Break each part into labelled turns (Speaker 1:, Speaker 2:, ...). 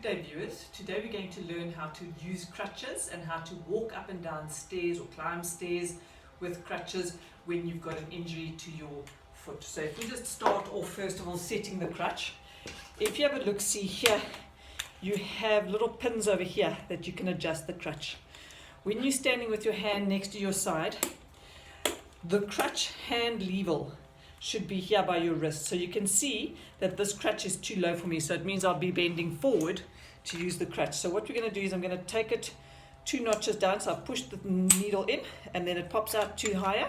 Speaker 1: Good day, viewers. Today we're going to learn how to use crutches and how to walk up and down stairs or climb stairs with crutches when you've got an injury to your foot. So if we just start off first of all setting the crutch. If you have a look, see here, you have little pins over here that you can adjust the crutch. When you're standing with your hand next to your side, the crutch hand level should be here by your wrist. So you can see that this crutch is too low for me. So it means I'll be bending forward to use the crutch. So what we're going to do is I'm going to take it 2 notches down. So I've pushed the needle in and then it pops out 2 higher.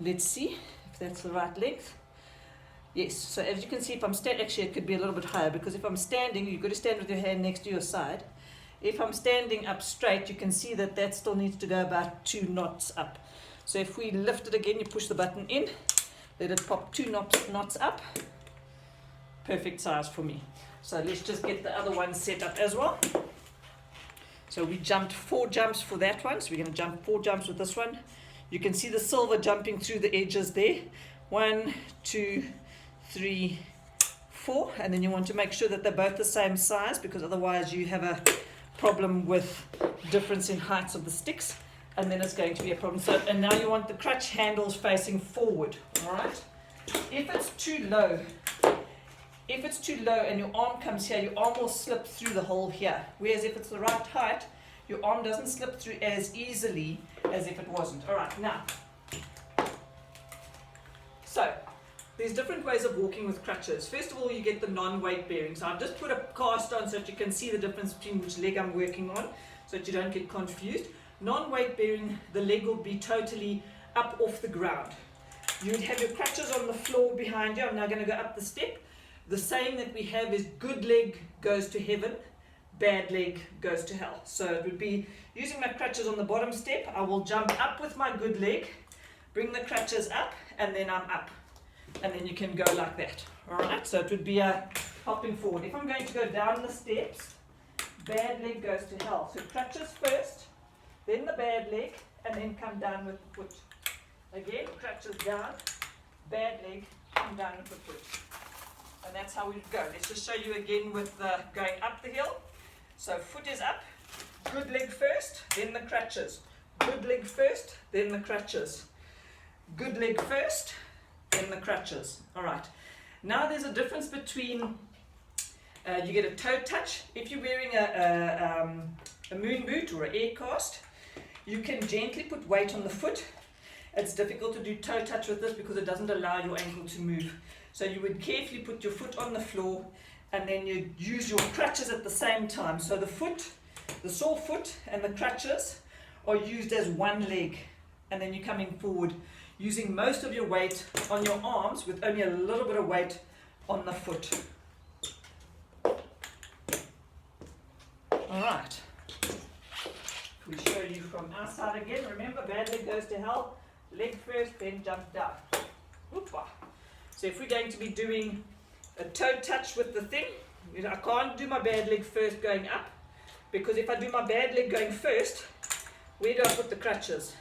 Speaker 1: Let's see if that's the right length. Yes, so as you can see, if I'm standing, actually it could be a little bit higher, because if I'm standing, you've got to stand with your hand next to your side. If I'm standing up straight, you can see that that still needs to go about 2 knots up. So if we lift it again, you push the button in, let it pop 2 knots up. Perfect size for me. So let's just get the other one set up as well. So we jumped 4 jumps for that one. So we're going to jump 4 jumps with this one. You can see the silver jumping through the edges there. 1, 2, 3, 4. And then you want to make sure that they're both the same size, because otherwise you have a problem with difference in heights of the sticks. And then it's going to be a problem. So, and now you want the crutch handles facing forward, all right? If it's too low and your arm comes here, your arm will slip through the hole here. Whereas if it's the right height, your arm doesn't slip through as easily as if it wasn't. All right, now. So, there's different ways of walking with crutches. First of all, you get the non-weight bearing. So I've just put a cast on so that you can see the difference between which leg I'm working on, so that you don't get confused. Non-weight bearing, the leg will be totally up off the ground. You'd have your crutches on the floor behind you. I'm now going to go up the step. The saying that we have is good leg goes to heaven, bad leg goes to hell. So it would be using my crutches on the bottom step. I will jump up with my good leg, bring the crutches up, and then I'm up. And then you can go like that. Alright, so it would be a hopping forward. If I'm going to go down the steps, bad leg goes to hell. So crutches first, then the bad leg, and then come down with the foot. Again, crutches down, bad leg, come down with the foot. And that's how we go. Let's just show you again with going up the hill. So foot is up, good leg first, then the crutches. Good leg first, then the crutches. Good leg first, then the crutches. All right. Now there's a difference between, you get a toe touch. If you're wearing a moon boot or an air cast, you can gently put weight on the foot. It's difficult to do toe touch with this because it doesn't allow your ankle to move. So you would carefully put your foot on the floor and then you use your crutches at the same time. So the foot, the sore foot and the crutches are used as one leg, and then you're coming forward using most of your weight on your arms with only a little bit of weight on the foot. All right. We show you from our side again. Remember, bad leg goes to hell. Leg first, then jump down. Whoop-a. So if we're going to be doing a toe touch with the thing, I can't do my bad leg first going up, because if I do my bad leg going first, where do I put the crutches?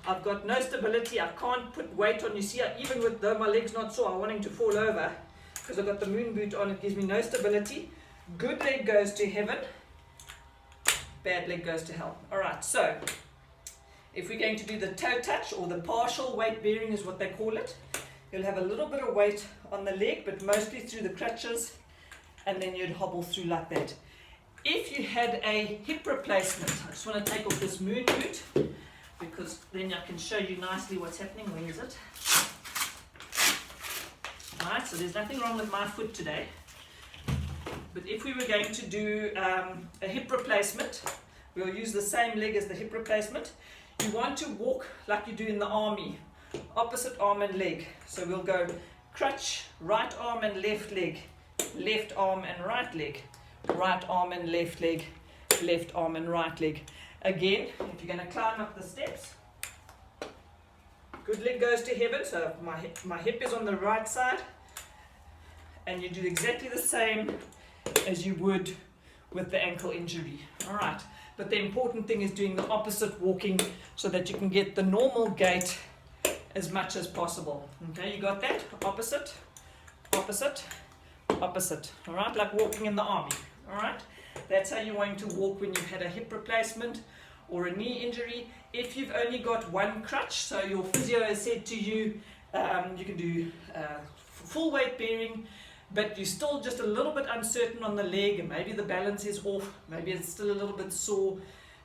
Speaker 1: I've got no stability. I can't put weight on. You see, even with though my leg's not sore, I'm wanting to fall over because I've got the moon boot on. It gives me no stability. Good leg goes to heaven. Bad leg goes to hell. All right, so if we're going to do the toe touch, or the partial weight bearing is what they call it, you'll have a little bit of weight on the leg, but mostly through the crutches, and then you'd hobble through like that. If you had a hip replacement, I just want to take off this moon boot, because then I can show you nicely what's happening. Where is it? Alright, so there's nothing wrong with my foot today. But if we were going to do a hip replacement, we'll use the same leg as the hip replacement. You want to walk like you do in the army, opposite arm and leg. So we'll go crutch, right arm and left leg, left arm and right leg, right arm and left leg, left arm and right leg. Again, if you're going to climb up the steps, good leg goes to heaven, so my hip is on the right side, and you do exactly the same as you would with the ankle injury. Alright, but the important thing is doing the opposite walking so that you can get the normal gait as much as possible. Okay, you got that? Opposite, opposite, opposite. Alright, like walking in the army. Alright, That's how you're going to walk when you've had a hip replacement or a knee injury. If you've only got one crutch, so your physio has said to you, you can do full weight bearing, but you're still just a little bit uncertain on the leg, and maybe the balance is off, maybe it's still a little bit sore,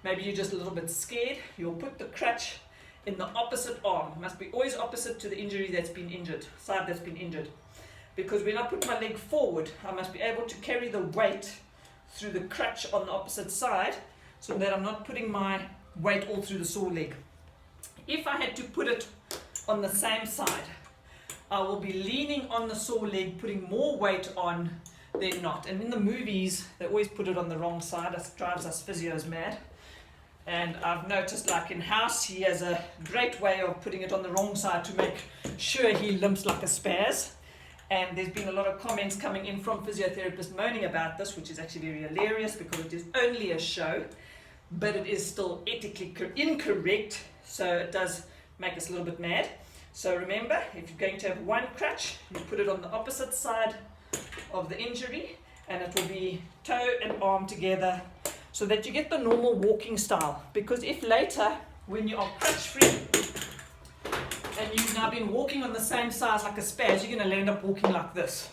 Speaker 1: maybe you're just a little bit scared, you'll put the crutch in the opposite arm. It must be always opposite to the injury that's been injured, side that's been injured. Because when I put my leg forward, I must be able to carry the weight through the crutch on the opposite side, so that I'm not putting my weight all through the sore leg. If I had to put it on the same side, I will be leaning on the sore leg, putting more weight on than not. And in the movies, they always put it on the wrong side. That drives us physios mad. And I've noticed, like in house, he has a great way of putting it on the wrong side to make sure he limps like a spaz. And there's been a lot of comments coming in from physiotherapists moaning about this, which is actually very hilarious because it is only a show, but it is still ethically incorrect, so it does make us a little bit mad. So remember, if you're going to have one crutch, you put it on the opposite side of the injury, and it will be toe and arm together, so that you get the normal walking style. Because if later, when you are crutch free, and you've now been walking on the same size like a spaz, you're going to end up walking like this.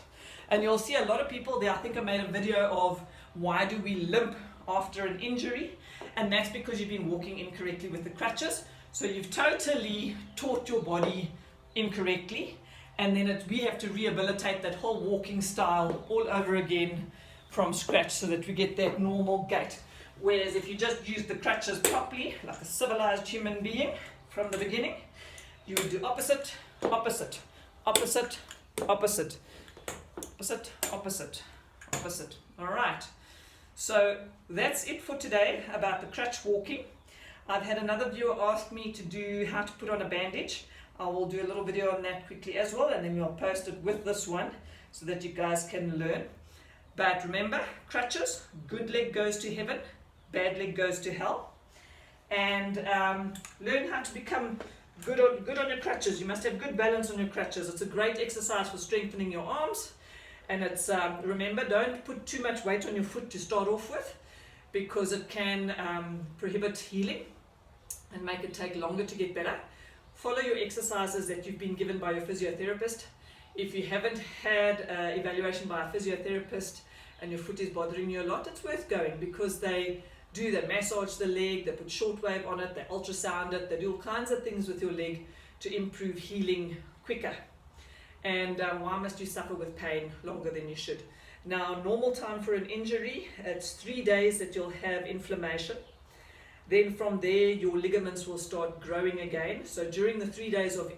Speaker 1: And you'll see a lot of people there. I think I made a video of why do we limp after an injury, and that's because you've been walking incorrectly with the crutches. So you've totally taught your body incorrectly, and then we have to rehabilitate that whole walking style all over again from scratch, so that we get that normal gait. Whereas if you just use the crutches properly, like a civilized human being from the beginning, you would do opposite, opposite, opposite, opposite, opposite, opposite, opposite. All right. So that's it for today about the crutch walking. I've had another viewer ask me to do how to put on a bandage. I will do a little video on that quickly as well, and then we'll post it with this one so that you guys can learn. But remember, crutches, good leg goes to heaven, bad leg goes to hell. And learn how to become good on your crutches. You must have good balance on your crutches. It's a great exercise for strengthening your arms. And it's remember, don't put too much weight on your foot to start off with, because it can prohibit healing and make it take longer to get better. Follow your exercises that you've been given by your physiotherapist. If you haven't had evaluation by a physiotherapist and your foot is bothering you a lot, it's worth going, because they massage the leg, they put shortwave on it, they ultrasound it, they do all kinds of things with your leg to improve healing quicker. And why must you suffer with pain longer than you should? Now, normal time for an injury, it's 3 days that you'll have inflammation. Then from there, your ligaments will start growing again. So during the 3 days of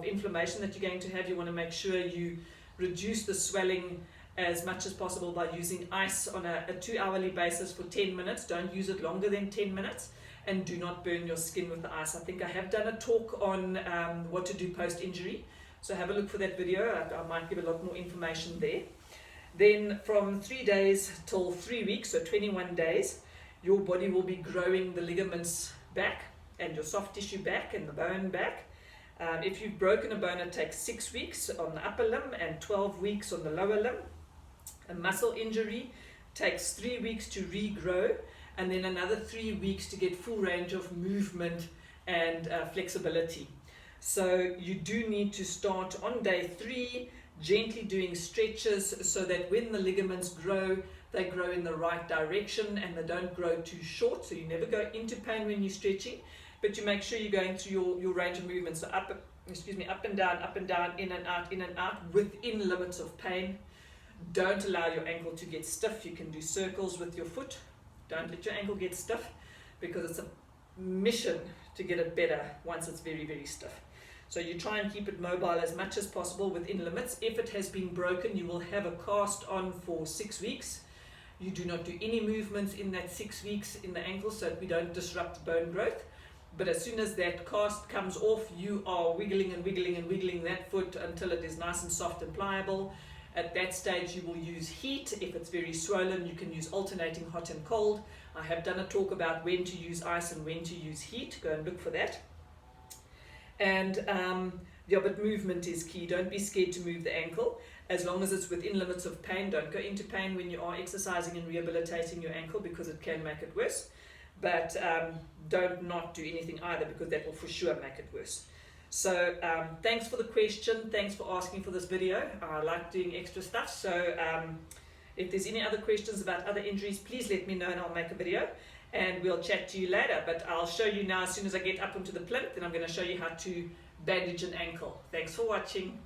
Speaker 1: inflammation that you're going to have, you want to make sure you reduce the swelling as much as possible by using ice on a 2-hourly basis for 10 minutes. Don't use it longer than 10 minutes. And do not burn your skin with the ice. I think I have done a talk on what to do post-injury. So have a look for that video. I might give a lot more information there. Then from 3 days till 3 weeks, so 21 days, your body will be growing the ligaments back and your soft tissue back and the bone back. If you've broken a bone, it takes 6 weeks on the upper limb and 12 weeks on the lower limb. A muscle injury takes 3 weeks to regrow, and then another 3 weeks to get full range of movement and flexibility. So you do need to start on day 3, gently doing stretches so that when the ligaments grow, they grow in the right direction and they don't grow too short. So you never go into pain when you're stretching, but you make sure you're going through your range of movement. So up and down, in and out, within limits of pain. Don't allow your ankle to get stiff. You can do circles with your foot. Don't let your ankle get stiff, because it's a mission to get it better once it's very, very stiff. So you try and keep it mobile as much as possible within limits. If it has been broken, you will have a cast on for 6 weeks. You do not do any movements in that 6 weeks in the ankle, so that we don't disrupt bone growth. But as soon as that cast comes off, you are wiggling and wiggling and wiggling that foot until it is nice and soft and pliable. At that stage, you will use heat. If it's very swollen, you can use alternating hot and cold. I have done a talk about when to use ice and when to use heat. Go and look for that. And but movement is key. Don't be scared to move the ankle. as long as it's within limits of pain. Don't go into pain when you are exercising and rehabilitating your ankle, because it can make it worse. But don't not do anything either, because that will for sure make it worse. So thanks for the question, thanks for asking for this video. I like doing extra stuff, so if there's any other questions about other injuries, please let me know and I'll make a video, and we'll chat to you later. But I'll show you now, as soon as I get up onto the plinth, then I'm going to show you how to bandage an ankle. Thanks for watching.